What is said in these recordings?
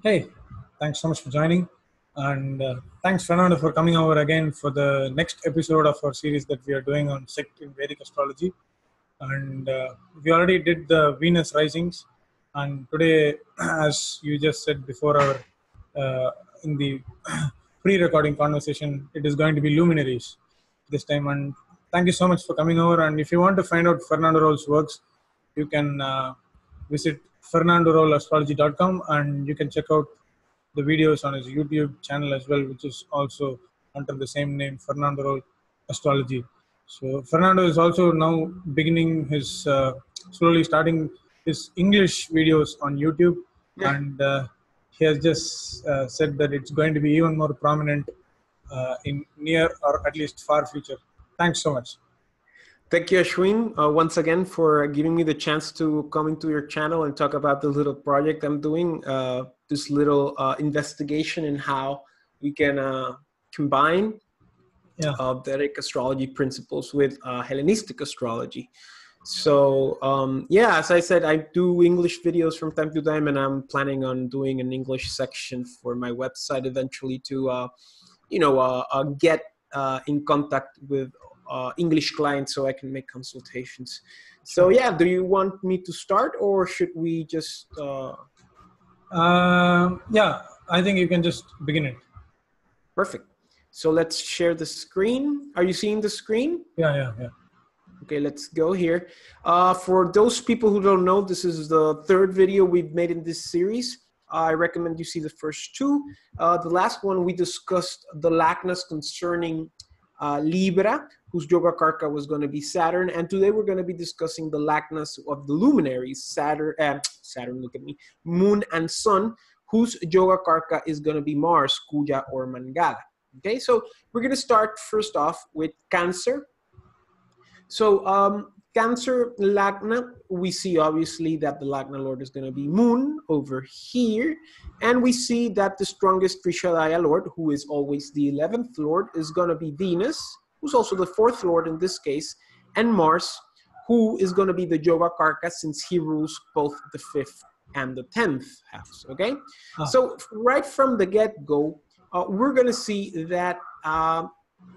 Hey, thanks so much for joining. And thanks, Fernando, for coming over again for the next episode of our series that we are doing on Sect in Vedic Astrology. And we already did the Venus risings. And today, as you just said before, our in the pre-recording conversation, it is going to be luminaries this time. And thank you so much for coming over. And if you want to find out Fernando Raul's works, you can visit fernandoroulastrology.com, and you can check out the videos on his YouTube channel as well, which is also under the same name, Fernando Raul Astrology. So Fernando is also now beginning his slowly starting his English videos on YouTube, and he has just said that it's going to be even more prominent in near or at least far future. Thanks so much. Thank you, Ashwin, once again for giving me the chance to come into your channel and talk about the little project I'm doing, this little investigation in how we can combine Vedic astrology principles with Hellenistic astrology. So yeah, as I said, I do English videos from time to time, and I'm planning on doing an English section for my website eventually to, get in contact with English clients so I can make consultations. So yeah, do you want me to start, or should we just? Yeah, I think you can just begin it. Perfect. So let's share the screen. Are you seeing the screen? Yeah. Okay, let's go here. For those people who don't know, this is the third video we've made in this series. I recommend you see the first two. The last one, we discussed the lagnas concerning Libra, whose Yoga Karaka was going to be Saturn. And today we're going to be discussing the lagnas of the luminaries, Saturn, look at me, Moon and Sun, whose Yoga Karaka is going to be Mars, Kuja or Mangala. Okay, so we're going to start first off with Cancer. So Cancer Lagna, we see obviously that the Lagna Lord is going to be Moon over here. And we see that the strongest Trishadaya Lord, who is always the 11th Lord, is going to be Venus, who's also the 4th Lord in this case, and Mars, who is going to be the Yoga Karaka since he rules both the 5th and the 10th house, okay? So right from the get-go, we're going to see that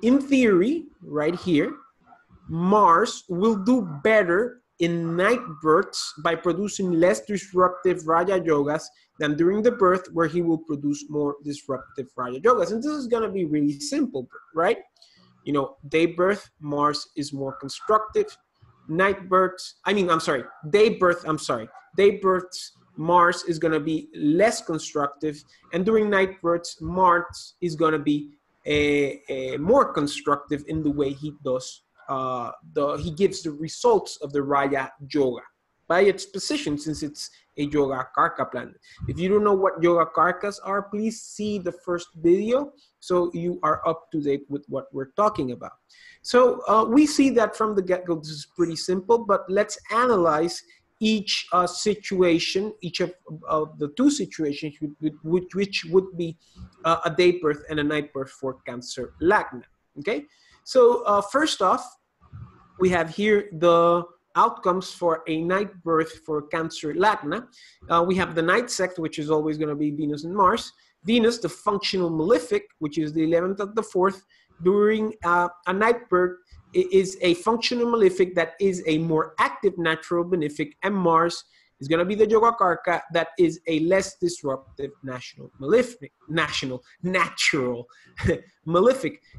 in theory, right here, Mars will do better in night births by producing less disruptive Raja Yogas than during the birth, where he will produce more disruptive Raja Yogas. And this is going to be really simple, right? You know, day birth, Mars is more constructive. Day births, Mars is going to be less constructive. And during night births, Mars is going to be more constructive in the way he does. He gives the results of the Raja Yoga by its position, since it's a Yoga Karaka planet. If you don't know what Yoga Karakas are, please see the first video so you are up to date with what we're talking about. So we see that from the get-go, this is pretty simple, but let's analyze each situation, each of the two situations, which would be a day birth and a night birth for Cancer Lagna. Okay, so first off, we have here the outcomes for a night birth for Cancer Lagna. We have the night sect, which is always going to be Venus and Mars. Venus, the functional malefic, which is the 11th of the 4th, during a night birth, is a functional malefic that is a more active natural benefic, and Mars is going to be the Yoga Karaka that is a less disruptive natural malefic.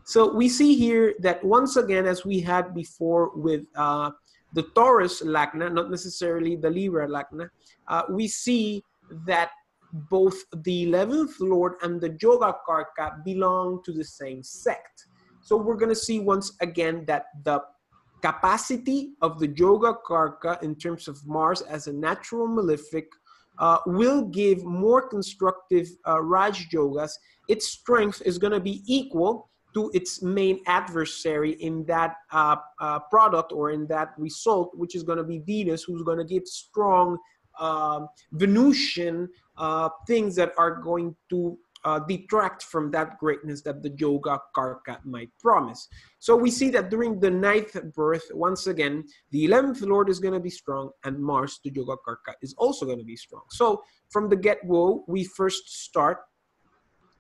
So we see here that once again, as we had before with the Taurus Lagna, not necessarily the Libra Lagna, we see that both the 11th Lord and the Yoga Karaka belong to the same sect. So we're going to see once again that the capacity of the Yoga Karaka in terms of Mars as a natural malefic will give more constructive Raj Yogas. Its strength is going to be equal to its main adversary in that product or in that result, which is going to be Venus, who's going to give strong Venusian things that are going to detract from that greatness that the Yoga Karaka might promise. So we see that during the 9th birth, once again, the 11th Lord is going to be strong, and Mars, the Yoga Karaka, is also going to be strong. So from the get-go, we first start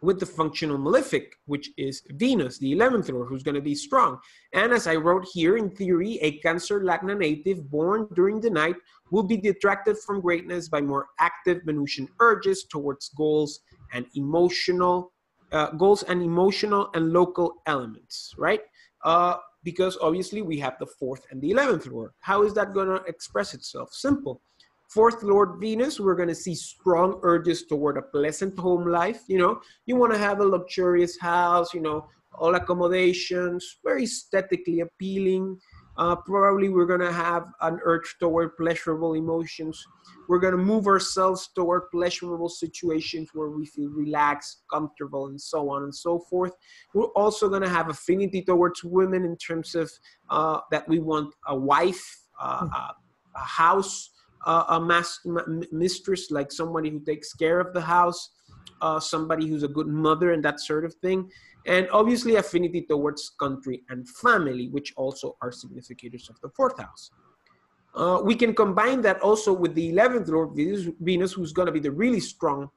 with the functional malefic, which is Venus, the 11th Lord, who's going to be strong. And as I wrote here, in theory, a Cancer Lagna native born during the night will be detracted from greatness by more active Venusian urges towards goals and emotional and local elements, right? Because obviously we have the 4th and the 11th Lord. How is that going to express itself? Simple. 4th Lord Venus, we're going to see strong urges toward a pleasant home life. You know, you want to have a luxurious house, you know, all accommodations, very aesthetically appealing. Probably we're going to have an urge toward pleasurable emotions. We're going to move ourselves toward pleasurable situations where we feel relaxed, comfortable, and so on and so forth. We're also going to have affinity towards women in terms of that we want a wife, a house, mistress, like somebody who takes care of the house, somebody who's a good mother and that sort of thing. And obviously affinity towards country and family, which also are significators of the 4th house. We can combine that also with the 11th Lord Venus, who's going to be the really strong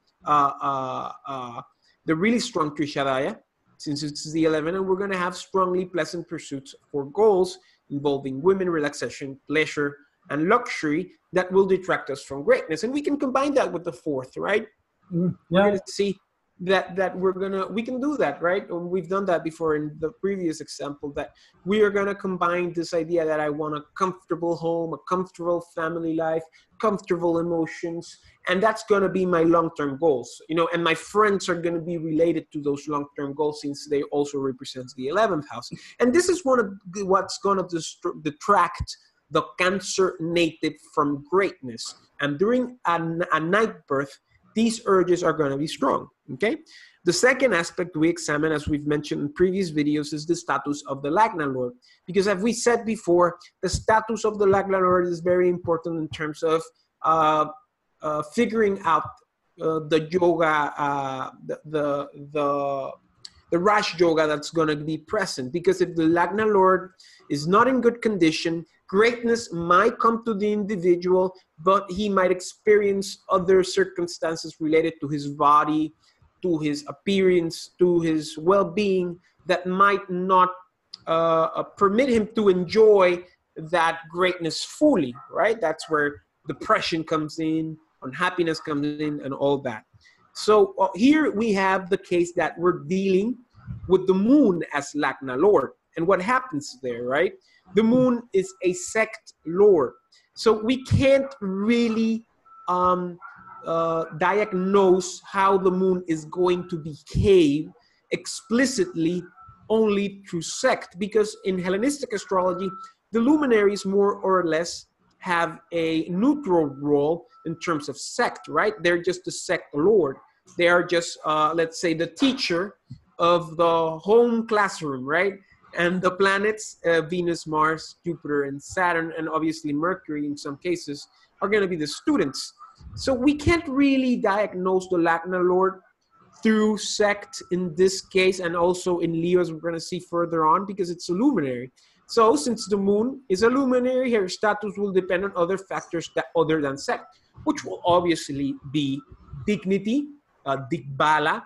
Trishadaya, since it's the 11th, and we're going to have strongly pleasant pursuits for goals involving women, relaxation, pleasure, and luxury that will detract us from greatness. And we can combine that with the 4th, right? Yeah. We're going to see that we can do that, right? We've done that before in the previous example, that we are going to combine this idea that I want a comfortable home, a comfortable family life, comfortable emotions, and that's going to be my long-term goals, you know, and my friends are going to be related to those long-term goals since they also represent the 11th house. And this is one of what's going to detract the Cancer native from greatness. And during a night birth, these urges are going to be strong, okay? The second aspect we examine, as we've mentioned in previous videos, is the status of the Lagna Lord. Because as we said before, the status of the Lagna Lord is very important in terms of figuring out the yoga, the Raj Yoga that's going to be present. Because if the Lagna Lord is not in good condition, greatness might come to the individual, but he might experience other circumstances related to his body, to his appearance, to his well-being that might not permit him to enjoy that greatness fully, right? That's where depression comes in, unhappiness comes in, and all that. So here we have the case that we're dealing with the moon as Lagna Lord. And what happens there, right? The moon is a sect lord. So we can't really diagnose how the moon is going to behave explicitly only through sect, because in Hellenistic astrology, the luminaries more or less have a neutral role in terms of sect, right? They're just the sect lord. They are just, let's say, the teacher of the home classroom, right? And the planets, Venus, Mars, Jupiter, and Saturn, and obviously Mercury in some cases, are going to be the students. So we can't really diagnose the Lagna Lord through sect in this case, and also in Leo, as we're going to see further on, because it's a luminary. So since the moon is a luminary, her status will depend on other factors other than sect, which will obviously be dignity, digbala.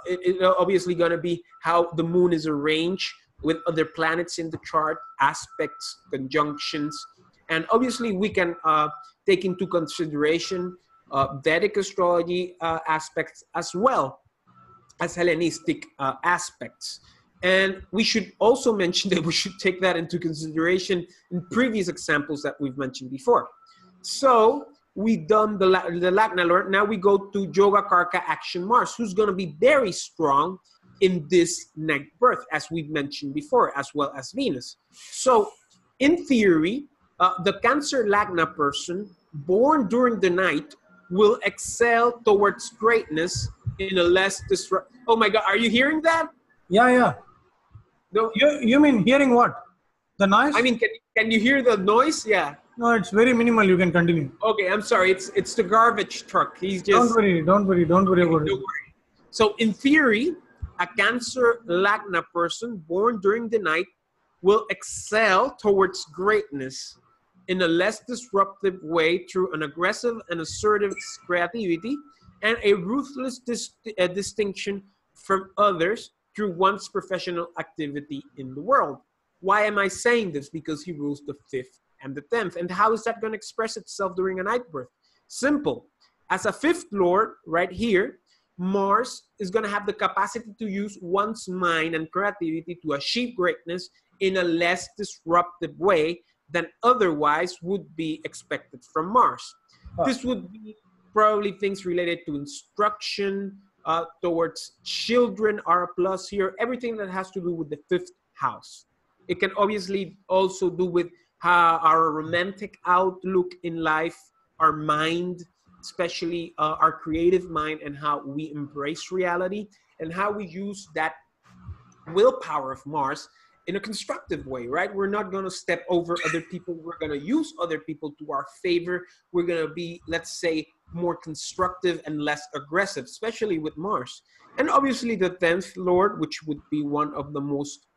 It's obviously going to be how the moon is arranged with other planets in the chart, aspects, conjunctions, and obviously we can take into consideration Vedic astrology aspects as well as Hellenistic aspects. And we should also mention that we should take that into consideration in previous examples that we've mentioned before. So we've done the Lagna Lord. Now we go to Yoga Karaka Action Mars, who's going to be very strong in this night birth, as we've mentioned before, as well as Venus. So in theory, the Cancer Lagna person born during the night will excel towards greatness in a less disruptive. Oh my God, are you hearing that? Yeah. No. You mean hearing what? The noise? I mean, can you hear the noise? Yeah. No, it's very minimal. You can continue. Okay, I'm sorry. It's the garbage truck. He's just. Don't worry about it. Don't worry. So in theory, a Cancer Lagna person born during the night will excel towards greatness in a less disruptive way through an aggressive and assertive creativity and a ruthless distinction from others through one's professional activity in the world. Why am I saying this? Because he rules the 5th and the 10th. And how is that going to express itself during a night birth? Simple. As a 5th lord right here, Mars is going to have the capacity to use one's mind and creativity to achieve greatness in a less disruptive way than otherwise would be expected from Mars. This would be probably things related to instruction, towards children are a plus here, everything that has to do with the 5th house. It can obviously also do with our romantic outlook in life, our mind, especially our creative mind, and how we embrace reality and how we use that willpower of Mars in a constructive way, right? We're not going to step over other people. We're going to use other people to our favor. We're going to be, let's say, more constructive and less aggressive, especially with Mars. And obviously the 10th Lord, which would be one of the most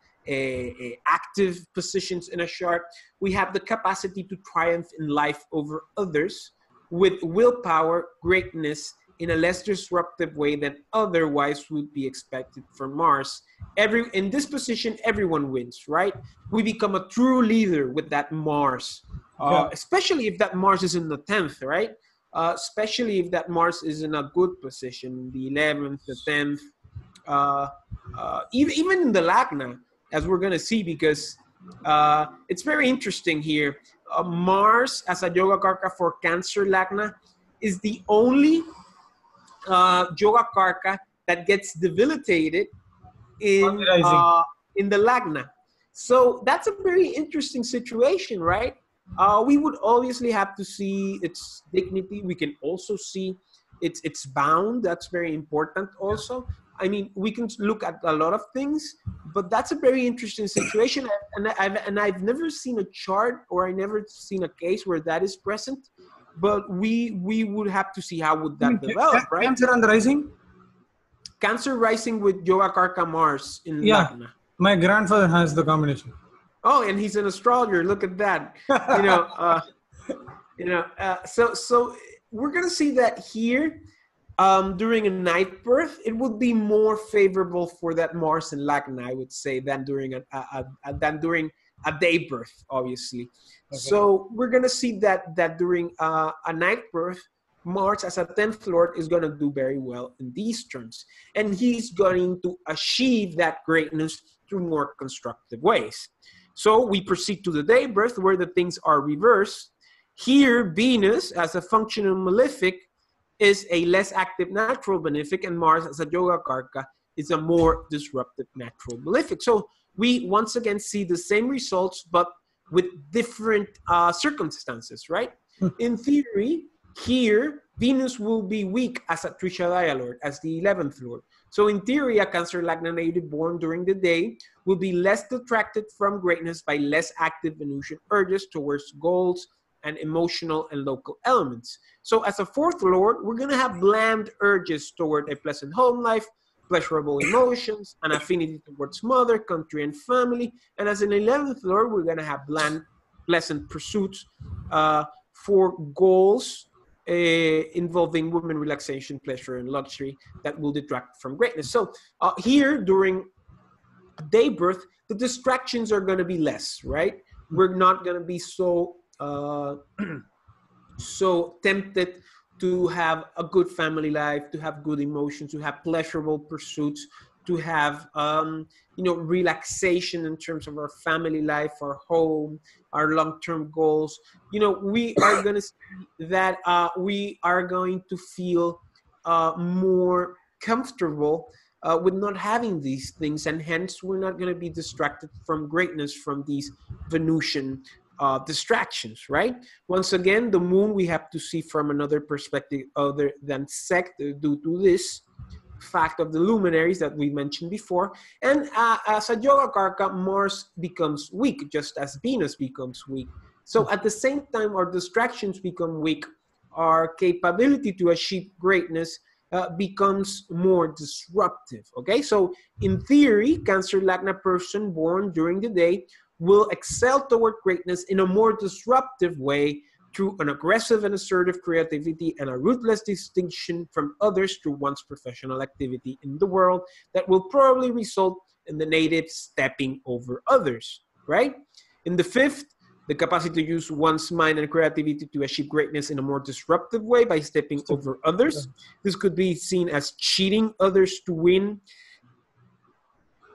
active positions in a chart, we have the capacity to triumph in life over others with willpower, greatness, in a less disruptive way than otherwise would be expected from Mars. In this position, everyone wins, right? We become a true leader with that Mars, especially if that Mars is in the 10th, right? Especially if that Mars is in a good position, the 11th, the 10th, even in the Lagna, as we're going to see, because it's very interesting here. Mars as a Yoga Karaka for Cancer Lagna is the only Yoga Karaka that gets debilitated in the Lagna. So that's a very interesting situation, right? We would obviously have to see its dignity. We can also see its bound. That's very important also. I mean, we can look at a lot of things, but that's a very interesting situation. And I've never seen a chart, or I never seen a case where that is present. But we would have to see how would that develop, right? Cancer and the rising? Cancer rising with Yoga Karaka Mars in Lagna. My grandfather has the combination. Oh, and he's an astrologer. Look at that. So we're gonna see that here. During a night birth, it would be more favorable for that Mars in Lagna, I would say, than during a day birth, obviously. Okay. So we're gonna see that during a night birth, Mars as a 10th Lord is gonna do very well in these terms, and he's going to achieve that greatness through more constructive ways. So we proceed to the day birth, where the things are reversed. Here, Venus as a functional malefic is a less active natural benefic, and Mars as a Yoga Karaka is a more disruptive natural malefic. So we once again see the same results, but with different circumstances, right? In theory, here, Venus will be weak as a Trishadaya Lord, as the 11th Lord. So in theory, a Cancer Lagna native born during the day will be less detracted from greatness by less active Venusian urges towards goals and emotional and local elements. So as a 4th Lord, we're going to have bland urges toward a pleasant home life, pleasurable emotions, an affinity towards mother, country, and family. And as an 11th Lord, we're going to have bland, pleasant pursuits for goals involving women, relaxation, pleasure, and luxury that will detract from greatness. So here, during day birth, the distractions are going to be less, right? We're not going to be so tempted to have a good family life, to have good emotions, to have pleasurable pursuits, to have relaxation in terms of our family life, our home, our long-term goals. We are going to see that we are going to feel more comfortable with not having these things, and hence we're not going to be distracted from greatness from these Venusian distractions, right? Once again, the moon we have to see from another perspective other than Sect due to this fact of the luminaries that we mentioned before. And as a Yoga Karaka, Mars becomes weak, just as Venus becomes weak. So at the same time, our distractions become weak. Our capability to achieve greatness becomes more disruptive. Okay, so in theory, Cancer Lagna person born during the day will excel toward greatness in a more disruptive way through an aggressive and assertive creativity and a ruthless distinction from others through one's professional activity in the world that will probably result in the native stepping over others, right? In the fifth, the capacity to use one's mind and creativity to achieve greatness in a more disruptive way by stepping over others. This could be seen as cheating others to win.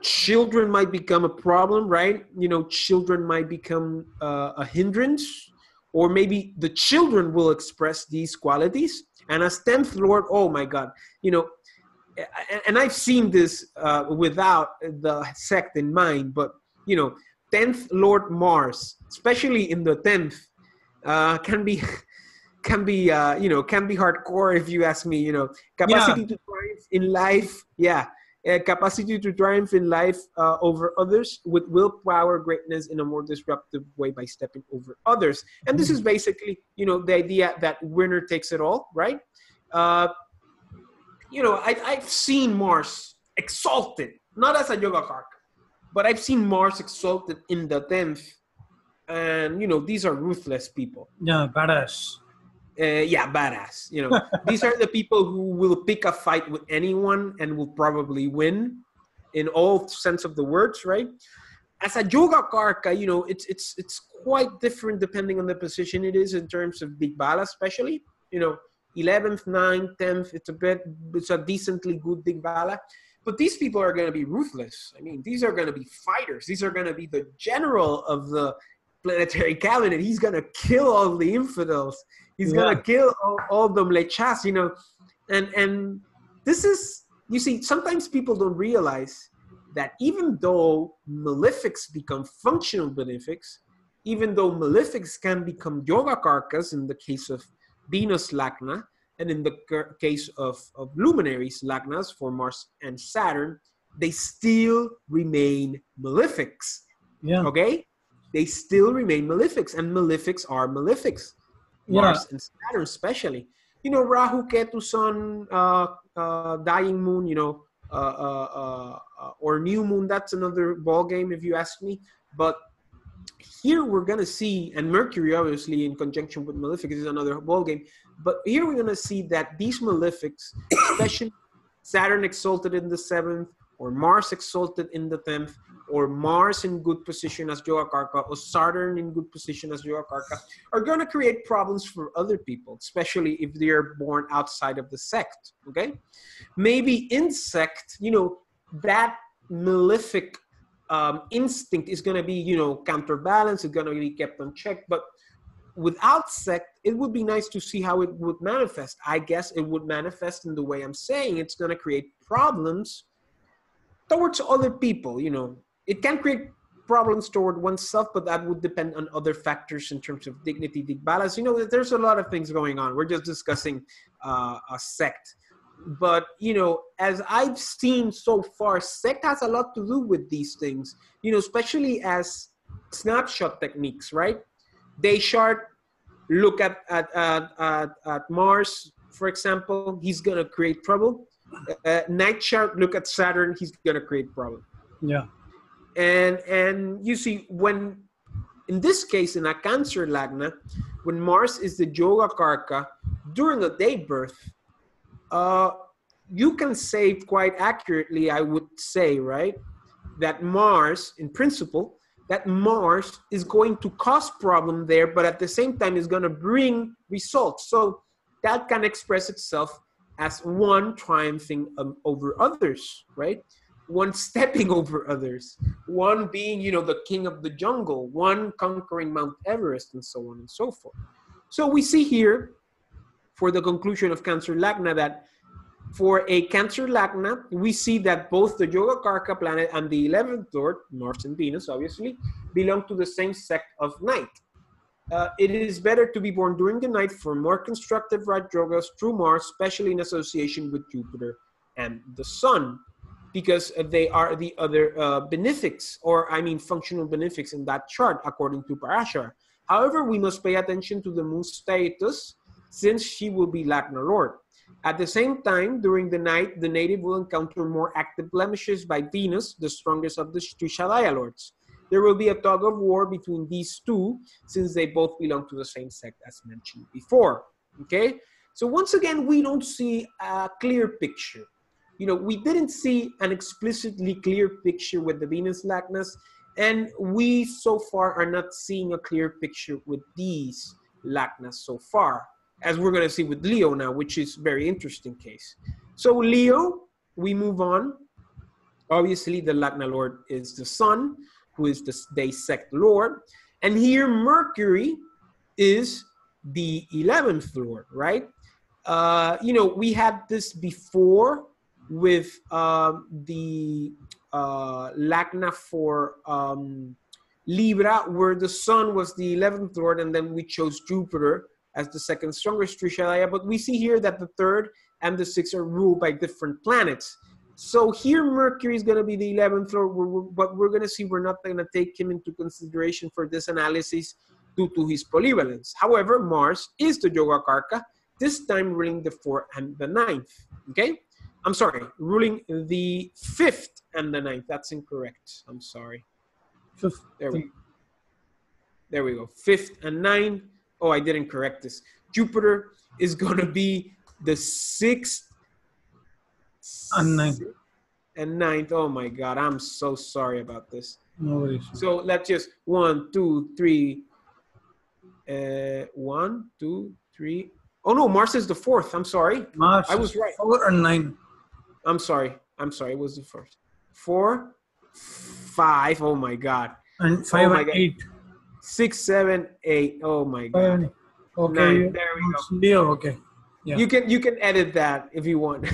Children might become a problem, right? You know, children might become a hindrance, or maybe the children will express these qualities. And as 10th Lord, oh my God, you know, and I've seen this without the sect in mind, but, you know, 10th Lord Mars, especially in the 10th, can be hardcore if you ask me. You know, capacity to triumph in life, capacity to triumph in life over others with willpower, greatness in a more disruptive way by stepping over others. And this is basically, you know, the idea that winner takes it all, right? You know, I've seen Mars exalted, not as a Yoga Karaka, but I've seen Mars exalted in the 10th. And, you know, these are ruthless people. Yeah, badass. Badass. You know, these are the people who will pick a fight with anyone and will probably win in all sense of the words, right? As a Yoga Karaka, you know, it's quite different depending on the position it is in terms of Digbala, especially. You know, 11th, 9th, 10th, it's a decently good Digbala. But these people are going to be ruthless. I mean, these are going to be fighters. These are going to be the general of the planetary cabinet. He's going to kill all the infidels. He's going to kill all the mlechas, you know. And this is, you see, sometimes people don't realize that even though malefics become functional benefics, even though malefics can become Yoga Karakas in the case of Venus Lagna, and in the case of luminaries, Lagnas for Mars and Saturn, they still remain malefics. Yeah. Okay? They still remain malefics, and malefics are malefics. Mars and Saturn especially. You know, Rahu, Ketu, Sun, dying moon, you know, or new moon, that's another ball game if you ask me. But here we're going to see, and Mercury obviously in conjunction with malefics is another ball game. But here we're going to see that these malefics, especially Saturn exalted in the 7th, or Mars exalted in the 10th, or Mars in good position as Yoga Karaka, or Saturn in good position as Yoga Karaka, are going to create problems for other people, especially if they're born outside of the sect, okay? Maybe in sect, you know, that malefic instinct is going to be, you know, counterbalanced, it's going to be kept on check, but without sect, it would be nice to see how it would manifest. I guess it would manifest in the way I'm saying. It's going to create problems towards other people, you know. It can create problems toward oneself, but that would depend on other factors in terms of dignity, balance. You know, there's a lot of things going on. We're just discussing a sect. But, you know, as I've seen so far, sect has a lot to do with these things, you know, especially as snapshot techniques, right? Day chart, look at Mars, for example, he's going to create trouble. Night chart, look at Saturn, he's going to create problem. Yeah. And you see, when, in this case, in a Cancer Lagna, when Mars is the Yoga Karaka, during a day birth, you can say quite accurately, I would say, right, that Mars, in principle, that Mars is going to cause problem there, but at the same time is going to bring results. So that can express itself as one triumphing over others, right? One stepping over others, one being, you know, the king of the jungle, one conquering Mount Everest, and so on and so forth. So we see here, for the conclusion of Cancer Lagna, that for a Cancer Lagna, we see that both the Yoga Karaka planet and the 11th Lord, Mars and Venus, obviously, belong to the same sect of night. It is better to be born during the night for more constructive right yogas through Mars, especially in association with Jupiter and the Sun, because they are the other benefics, or I mean functional benefics in that chart, according to Parashara. However, we must pay attention to the moon's status, since she will be Lagna Lord. At the same time, during the night, the native will encounter more active blemishes by Venus, the strongest of the Trishadaya lords. There will be a tug of war between these two, since they both belong to the same sect as mentioned before. Okay? So once again, we don't see a clear picture. You know, we didn't see an explicitly clear picture with the Venus Lagnas, and we so far are not seeing a clear picture with these Lagnas so far, as we're going to see with Leo now, which is a very interesting case. So Leo, we move on. Obviously, the Lagna Lord is the Sun, who is the day sect Lord. And here Mercury is the 11th Lord, right? You know, we had this before with the Lagna for Libra, where the Sun was the 11th Lord, and then we chose Jupiter as the second strongest Trishadaya. But we see here that the 3rd and the 6th are ruled by different planets. So here Mercury is going to be the 11th Lord, but we're going to see we're not going to take him into consideration for this analysis due to his polyvalence. However, Mars is the Yoga Karaka, this time ruling the 4th and the 9th. Okay? I'm sorry, ruling the 5th and the 9th. That's incorrect. I'm sorry. 5th. There we go. 5th and 9th. Oh, I didn't correct this. Jupiter is going to be the 6th and 9th. And 9th. Oh my God, I'm so sorry about this. No worries. So let's just 1, 2, 3. 1, 2, 3. Oh no, Mars is the 4th. I'm sorry. Mars. I was right. 4 and 9. I'm sorry. It was the 1st. 4, 5. Oh my God. And 5 and God. 8. 6, 7, 8. Oh my God. 5 and 8. Okay. 9. There we go. Leo. Okay. Yeah. You can edit that if you want.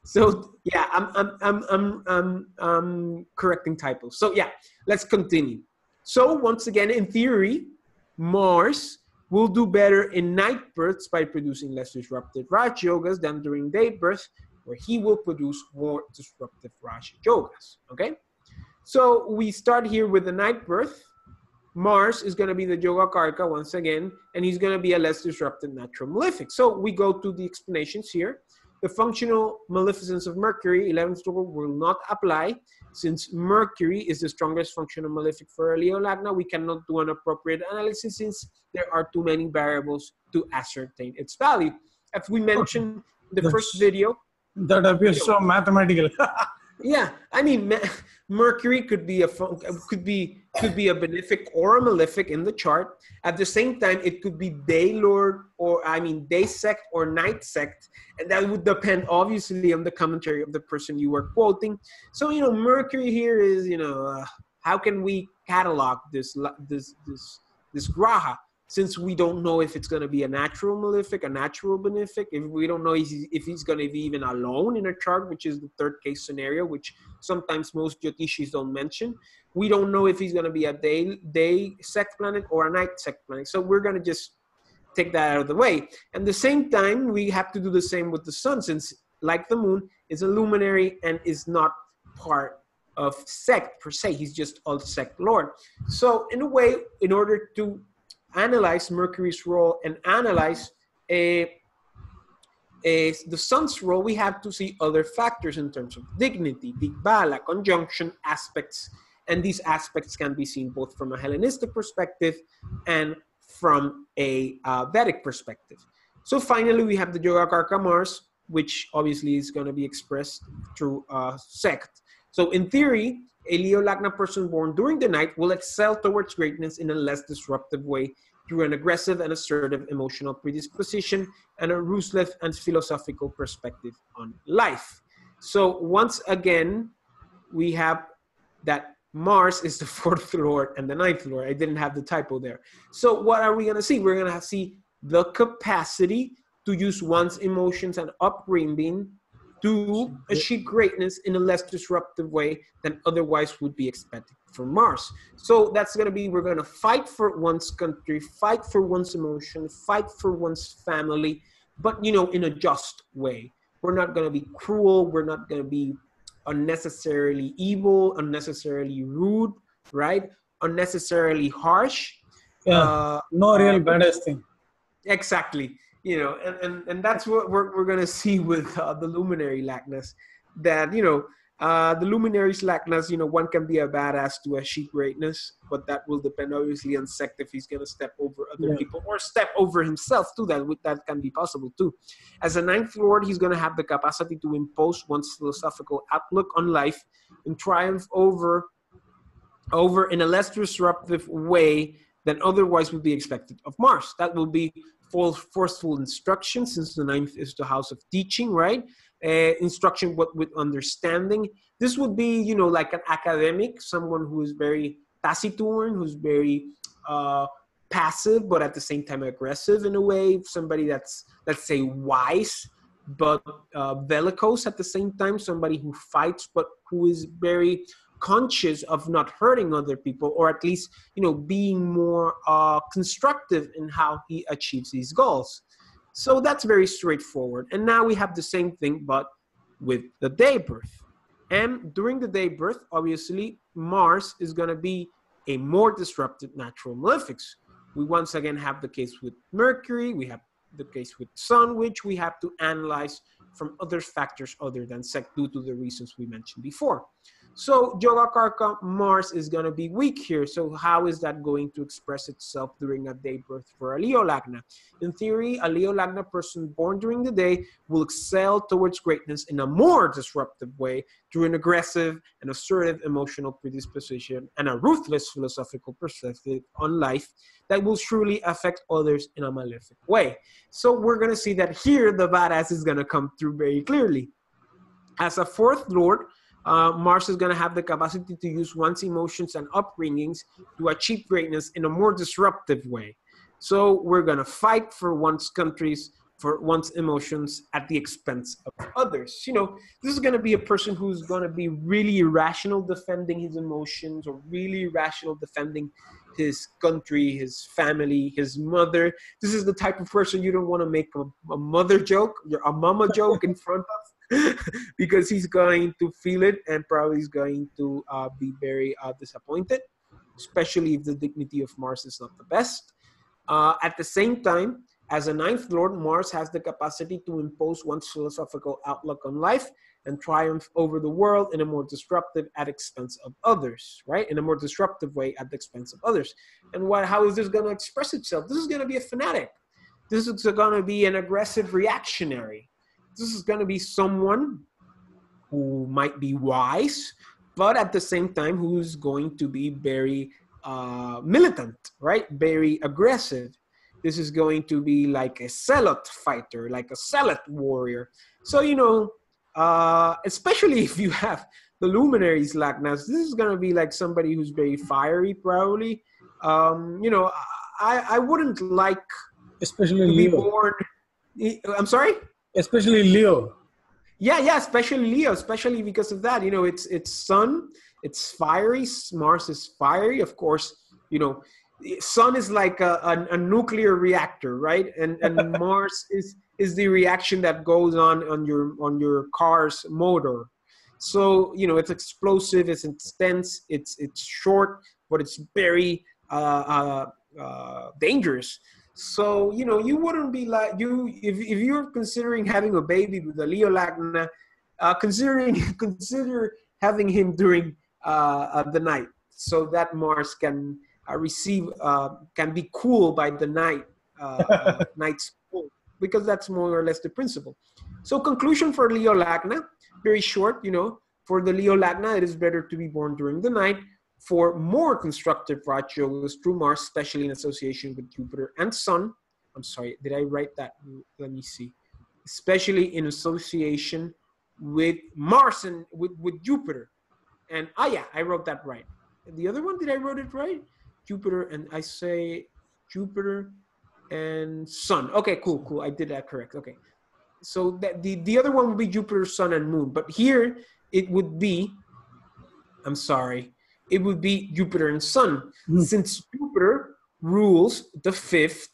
So yeah, I'm correcting typos. So yeah, let's continue. So once again, in theory, Mars will do better in night births by producing less disruptive Raj Yogas than during day birth, where he will produce more disruptive Raj Yogas. Okay? So we start here with the night birth. Mars is going to be the Yoga Karaka once again, and he's going to be a less disruptive natural malefic. So we go to the explanations here. The functional maleficence of Mercury, 11th Lord, will not apply. Since Mercury is the strongest functional malefic for a Leo Lagna, we cannot do an appropriate analysis since there are too many variables to ascertain its value. As we mentioned in the first video. That appears so mathematical. Yeah, I mean, Mercury could be a benefic or a malefic in the chart. At the same time, it could be day lord day sect or night sect, and that would depend obviously on the commentary of the person you were quoting. So Mercury here is how can we catalog this graha? Since we don't know if it's going to be a natural malefic, a natural benefic, if we don't know if he's going to be even alone in a chart, which is the 3rd case scenario, which sometimes most Jyotishis don't mention. We don't know if he's going to be a day sect planet or a night sect planet. So we're going to just take that out of the way. And at the same time, we have to do the same with the sun, since like the moon is a luminary and is not part of sect per se. He's just all sect lord. So in a way, in order to analyze Mercury's role and analyze the sun's role, we have to see other factors in terms of dignity, digbala, conjunction aspects, and these aspects can be seen both from a Hellenistic perspective and from a Vedic perspective. So finally, we have the Yoga Karaka Mars, which obviously is going to be expressed through sect. So in theory, a Leo Lagna person born during the night will excel towards greatness in a less disruptive way through an aggressive and assertive emotional predisposition and a ruthless and philosophical perspective on life. So once again, we have that Mars is the 4th Lord and the 9th Lord. I didn't have the typo there. So what are we going to see? We're going to see the capacity to use one's emotions and upbringing to achieve greatness in a less disruptive way than otherwise would be expected from Mars. So that's going to be, we're going to fight for one's country, fight for one's emotion, fight for one's family, but in a just way. We're not going to be cruel. We're not going to be unnecessarily evil, unnecessarily rude, right? Unnecessarily harsh. Yeah, no real badass thing. Exactly. you know, and that's what we're going to see with the luminary lagnas, that, you know, the luminaries lagnas, you know, one can be a badass to achieve greatness, but that will depend obviously on Sect if he's going to step over other Yeah. people or step over himself too. That can be possible too. As a ninth lord, he's going to have the capacity to impose one's philosophical outlook on life and triumph over in a less disruptive way than otherwise would be expected of Mars. That will be forceful instruction, since the ninth is the house of teaching, right? Instruction with understanding. This would be, you know, like an academic, someone who is very taciturn, who's very passive, but at the same time aggressive in a way. Somebody that's, let's say, wise, but bellicose at the same time. Somebody who fights, but who is very conscious of not hurting other people, or at least, you know, being more constructive in how he achieves these goals. So that's very straightforward. And now we have the same thing, but with the day birth. And during the day birth, obviously, Mars is going to be a more disruptive natural malefics. We once again have the case with Mercury. We have the case with Sun, which we have to analyze from other factors other than Sect due to the reasons we mentioned before. So Yoga Karaka, Mars is going to be weak here. So how is that going to express itself during a day birth for a Leo Lagna? In theory, a Leo Lagna person born during the day will excel towards greatness in a more disruptive way through an aggressive and assertive emotional predisposition and a ruthless philosophical perspective on life that will surely affect others in a malefic way. So we're going to see that here the badass is going to come through very clearly. As a fourth lord, Mars is going to have the capacity to use one's emotions and upbringings to achieve greatness in a more disruptive way. So we're going to fight for one's countries, for one's emotions at the expense of others. You know, this is going to be a person who's going to be really irrational defending his emotions, or really irrational defending his country, his family, his mother. This is the type of person you don't want to make a mother joke, a mama joke in front of. Because he's going to feel it and probably is going to be very disappointed, especially if the dignity of Mars is not the best. At the same time, as a ninth lord, Mars has the capacity to impose one's philosophical outlook on life and triumph over the world in a more disruptive at expense of others, right? In a more disruptive way at the expense of others. And how is this going to express itself? This is going to be a fanatic. This is going to be an aggressive reactionary. This is going to be someone who might be wise, but at the same time, who's going to be very militant, right? Very aggressive. This is going to be like a zealot fighter, like a zealot warrior. So, you know, especially if you have the luminaries lagnas, this is going to be like somebody who's very fiery, probably. You know, I wouldn't like Especially to be Leo. born. I'm sorry? Especially Leo. Yeah, especially Leo, especially because of that. You know, it's Sun, it's fiery. Mars is fiery, of course. You know, Sun is like a nuclear reactor, right? And Mars is the reaction that goes on your car's motor. So, you know, it's explosive, it's intense, it's short, but it's very dangerous. So, you know, you wouldn't be like, if you're considering having a baby with a Leo Lagna, consider having him during the night, so that Mars can can be cool by the night, night's cool, because that's more or less the principle. So conclusion for Leo Lagna, very short, you know, for the Leo Lagna, it is better to be born during the night for more constructive Raj yogas through Mars, especially in association with Jupiter and Sun. I'm sorry, did I write that? Let me see. Especially in association with Mars and with Jupiter. And yeah, I wrote that right. The other one, did I wrote it right? Jupiter, and I say Jupiter and Sun. Okay, cool. I did that correct. Okay. So that the other one would be Jupiter, Sun, and Moon. But here it would be, I'm sorry, it would be Jupiter and Sun, since Jupiter rules the 5th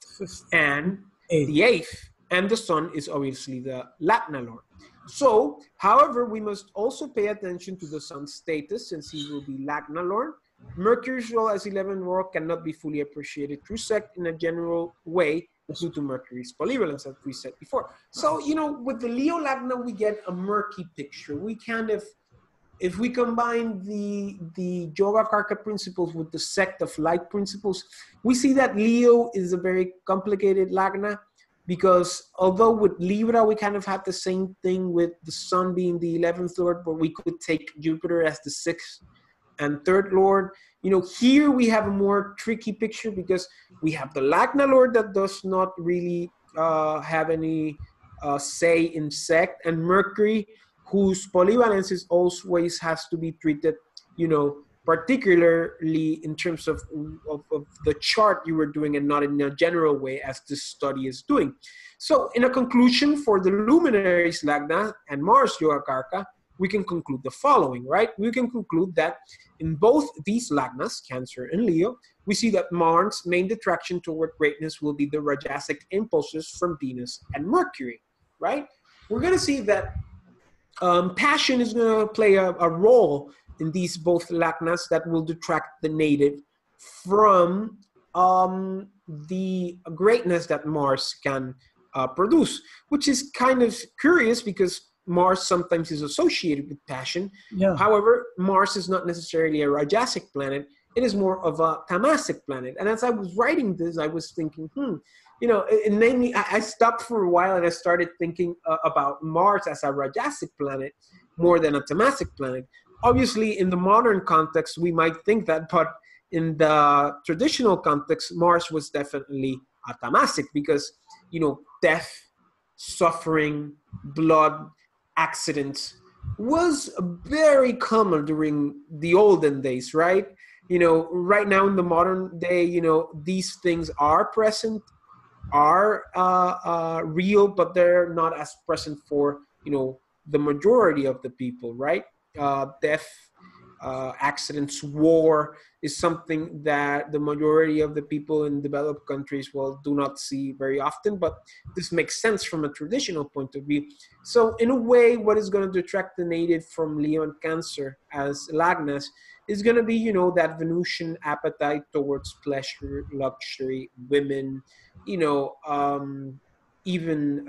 and the 8th, and the Sun is obviously the Lagna Lord. So, however, we must also pay attention to the Sun's status, since he will be Lagna Lord. Mercury's role as 11th Lord cannot be fully appreciated through Sect in a general way due to Mercury's polyvalence, as we said before. So, you know, with the Leo Lagna, we get a murky picture. We kind of, if we combine the Yoga Karaka principles with the Sect of Light principles, we see that Leo is a very complicated Lagna, because although with Libra, we kind of have the same thing with the Sun being the 11th Lord, but we could take Jupiter as the 6th and 3rd Lord. You know, here we have a more tricky picture because we have the Lagna Lord that does not really have any say in Sect, and Mercury, whose polyvalence is always has to be treated, you know, particularly in terms of the chart you were doing and not in a general way as this study is doing. So in a conclusion for the luminaries Lagna and Mars Yoga Karaka, we can conclude the following, right? We can conclude that in both these Lagnas, Cancer and Leo, we see that Mars' main attraction toward greatness will be the Rajasic impulses from Venus and Mercury, right? We're going to see that passion is going to play a role in these both Lagnas that will detract the native from the greatness that Mars can produce, which is kind of curious because Mars sometimes is associated with passion. Yeah. However, Mars is not necessarily a Rajasic planet. It is more of a Tamasic planet. And as I was writing this, I was thinking, you know, it made me, I stopped for a while and I started thinking about Mars as a Rajasic planet more than a Tamasic planet. Obviously, in the modern context, we might think that, but in the traditional context, Mars was definitely a Tamasic because, you know, death, suffering, blood, accidents was very common during the olden days, right? You know, right now in the modern day, you know, these things are present, are real, but they're not as present for, you know, the majority of the people, right? Death, accidents, war is something that the majority of the people in developed countries do not see very often, but this makes sense from a traditional point of view. So in a way, what is going to detract the native from Leo and Cancer as Lagnas is going to be, you know, that Venusian appetite towards pleasure, luxury, women, you know, even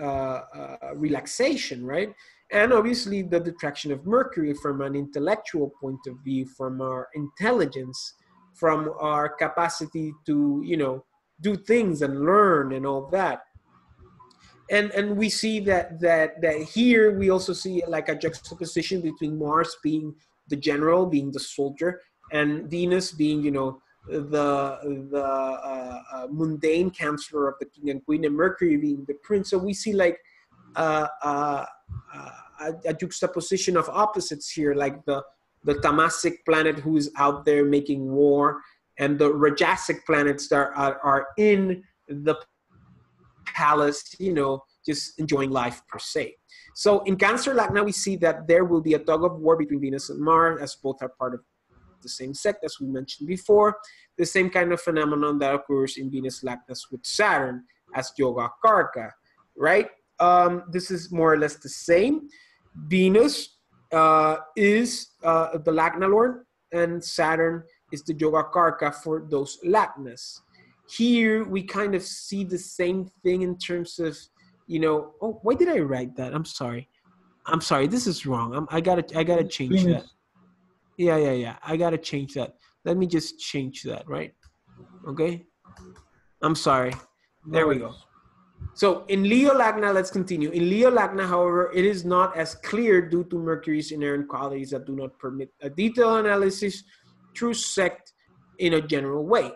relaxation, right? And obviously the detraction of Mercury from an intellectual point of view, from our intelligence, from our capacity to, you know, do things and learn and all that. And we see that here we also see like a juxtaposition between Mars being the general, being the soldier, and Venus being, you know, the mundane counselor of the king and queen, and Mercury being the prince. So we see like a juxtaposition of opposites here, like the Tamasic planet who is out there making war, and the Rajasic planets that are in the palace, you know, just enjoying life per se. So in Cancer Lagna, we see that there will be a tug of war between Venus and Mars, as both are part of the same sect, as we mentioned before. The same kind of phenomenon that occurs in Venus Lagnas with Saturn as Yoga Karaka, right? This is more or less the same. Venus is the Lagna Lord, and Saturn is the Yoga Karaka for those Lagnas. Here we kind of see the same thing in terms of, you know, oh, why did I write that? I'm sorry. This is wrong. I gotta change that. Yeah. I gotta change that. Let me just change that, right? Okay. I'm sorry. There we go. So in Leo Lagna, let's continue. In Leo Lagna, however, it is not as clear due to Mercury's inherent qualities that do not permit a detailed analysis through Sect in a general way.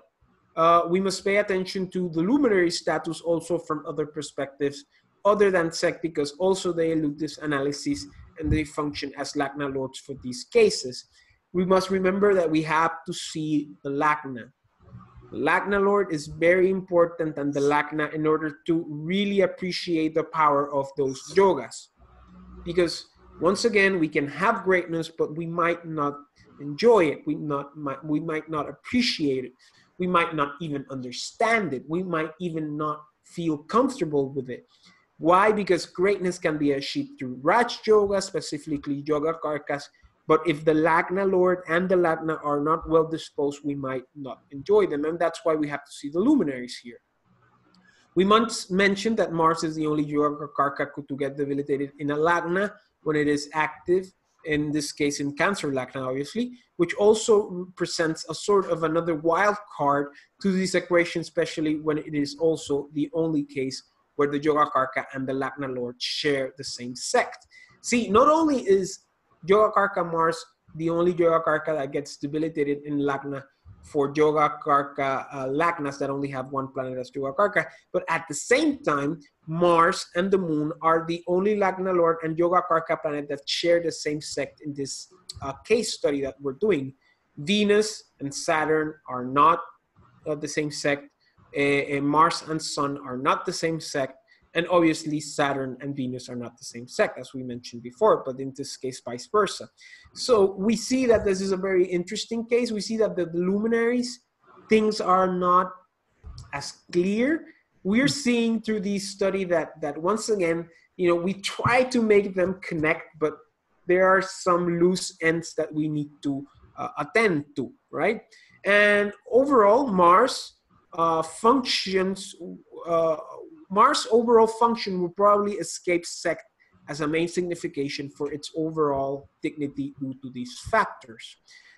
We must pay attention to the luminary status also from other perspectives other than Sect, because also they elude this analysis and they function as Lagna lords for these cases. We must remember that we have to see the Lagna. The Lagna Lord is very important, and the Lagna, in order to really appreciate the power of those yogas. Because once again, we can have greatness, but we might not enjoy it. We might not appreciate it. We might not even understand it. We might even not feel comfortable with it. Why? Because greatness can be achieved through Raj Yoga, specifically Yoga Karakas. But if the Lagna Lord and the Lagna are not well disposed, we might not enjoy them. And that's why we have to see the luminaries here. We must mention that Mars is the only Yoga Karaka to get debilitated in a Lagna when it is active, in this case in Cancer Lagna, obviously, which also presents a sort of another wild card to this equation, especially when it is also the only case where the Yoga Karaka and the Lagna Lord share the same sect. See, not only is Yoga Karaka Mars the only Yoga Karaka that gets debilitated in Lagna for Yoga Karaka Lagnas that only have one planet as Yoga Karaka, but at the same time, Mars and the Moon are the only Lagna Lord and Yoga Karaka planet that share the same sect in this case study that we're doing. Venus and Saturn are not the same sect. Mars and Sun are not the same sect. And obviously, Saturn and Venus are not the same sect, as we mentioned before, but in this case, vice versa. So we see that this is a very interesting case. We see that the luminaries, things are not as clear. We're seeing through this study that once again, we try to make them connect, but there are some loose ends that we need to attend to, right? And overall, Mars Mars' overall function will probably escape sect as a main signification for its overall dignity due to these factors.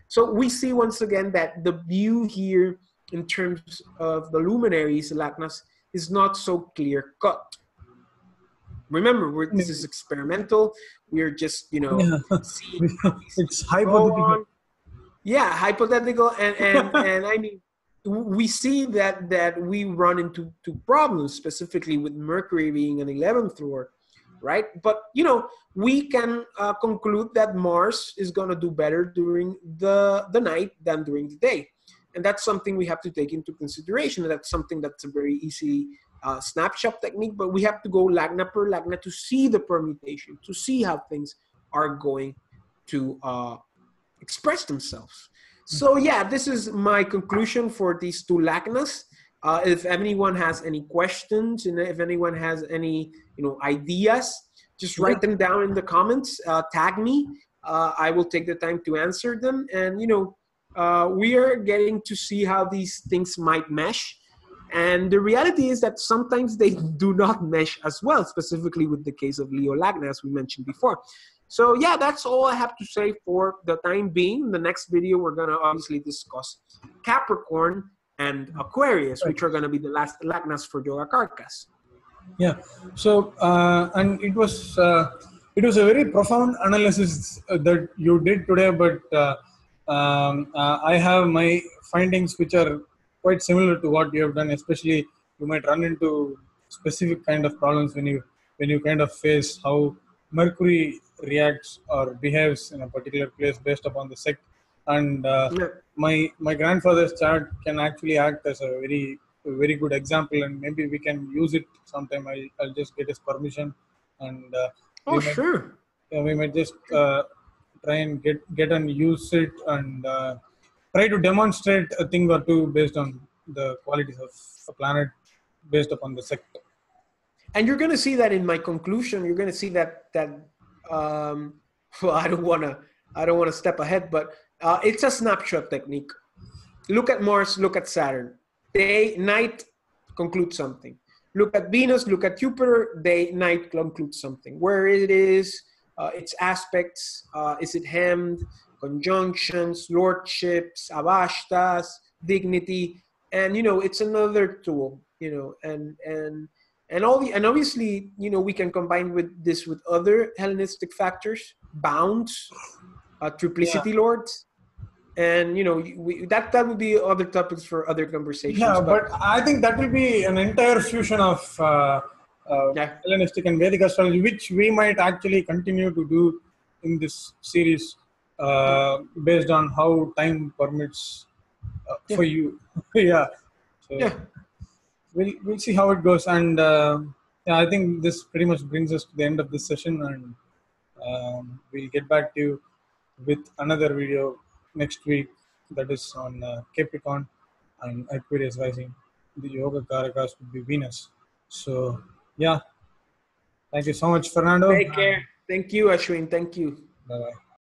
So we see once again that the view here in terms of the luminaries, Lagnas, is not so clear cut. Remember, this is experimental. We're just, seeing how it's hypothetical. Yeah, hypothetical. And I mean, we see that we run into problems, specifically with Mercury being an 11th lord, right? But, we can conclude that Mars is going to do better during the night than during the day. And that's something we have to take into consideration. That's something that's a very easy snapshot technique, but we have to go Lagna per Lagna to see the permutation, to see how things are going to express themselves. So yeah, this is my conclusion for these two Lagnas. If anyone has any questions, and if anyone has any ideas, just write them down in the comments. Tag me. I will take the time to answer them. And we are getting to see how these things might mesh. And the reality is that sometimes they do not mesh as well, specifically with the case of Leo Lagna, as we mentioned before. So yeah, that's all I have to say for the time being. In the next video, we're going to obviously discuss Capricorn and Aquarius, which are going to be the last Lagnas for Yoga Karakas. Yeah. So, and it was a very profound analysis that you did today, but I have my findings which are quite similar to what you have done. Especially, you might run into specific kind of problems when you kind of face how Mercury reacts or behaves in a particular place based upon the sect. And my grandfather's chart can actually act as a very good example, and maybe we can use it sometime. I'll just get his permission, and we might just try and get and use it, and try to demonstrate a thing or two based on the qualities of a planet based upon the sect. And you're going to see that in my conclusion. You're going to see that well, I don't want to step ahead, but it's a snapshot technique. Look at Mars, look at Saturn. Day, night, conclude something. Look at Venus, look at Jupiter, day, night, conclude something. Where it is, its aspects, is it hemmed, conjunctions, lordships, avashtas, dignity, and it's another tool, and obviously, we can combine this with other Hellenistic factors, bounds, triplicity lords, and that would be other topics for other conversations. Yeah, but I think that will be an entire fusion of Hellenistic and Vedic astrology, which we might actually continue to do in this series, based on how time permits for you. Yeah. So, yeah. We'll see how it goes, and I think this pretty much brings us to the end of this session, and we'll get back to you with another video next week, that is on Capricorn and Aquarius rising. The Yoga Karakas would be Venus. So yeah, thank you so much, Fernando. Take care. Thank you, Ashwin. Thank you. Bye bye.